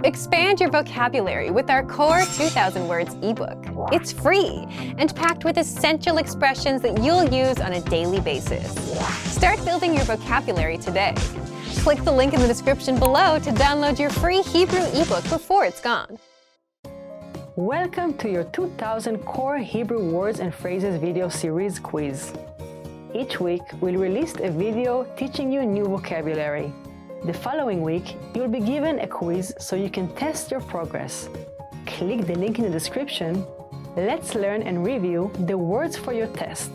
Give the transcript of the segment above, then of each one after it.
Expand your vocabulary with our Core 2000 Words ebook. It's free and packed with essential expressions that you'll use on a daily basis. Start building your vocabulary today. Click the link in the description below to download your free Hebrew ebook before it's gone. Welcome to your 2000 Core Hebrew Words and Phrases video series quiz. Each week, we'll release a video teaching you new vocabulary. The following week, you'll be given a quiz so you can test your progress. Click the link in the description. Let's learn and review the words for your test.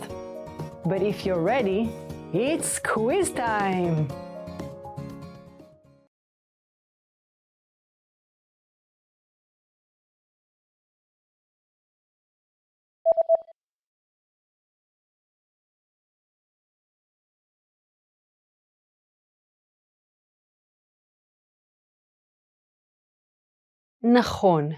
But if you're ready, it's quiz time! נכון,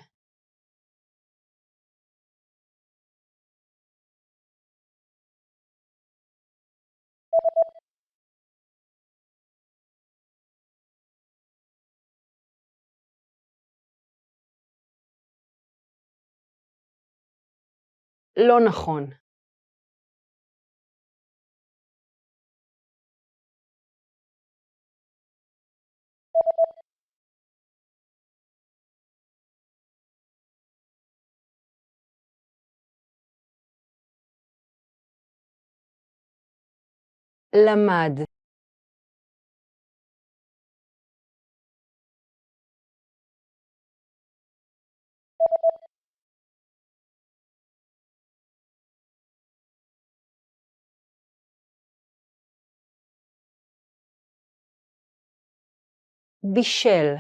לא נכון, למד, בישל,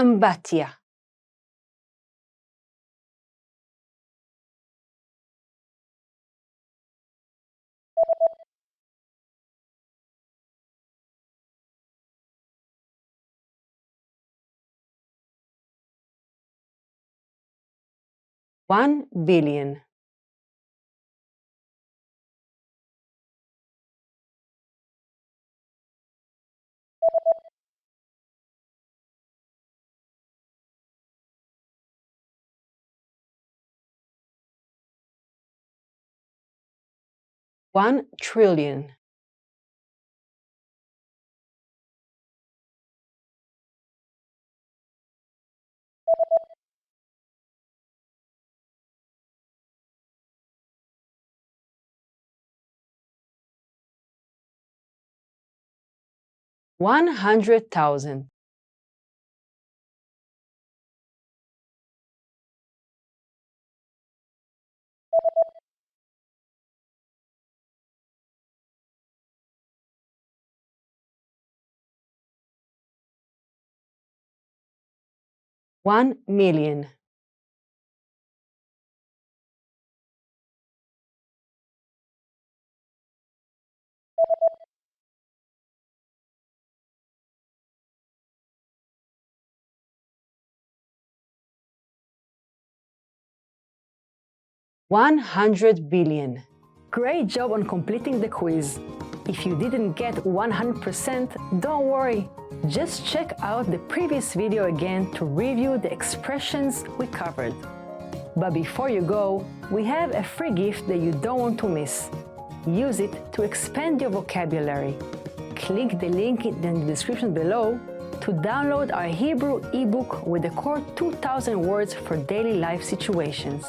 אמבטיה, $1 billion, $1 trillion, $100,000, $1 million, $100 billion. Great job on completing the quiz. If you didn't get 100%, don't worry. Just check out the previous video again to review the expressions we covered. But before you go, we have a free gift that you don't want to miss. Use it to expand your vocabulary. Click the link in the description below to download our Hebrew ebook with the core 2000 words for daily life situations.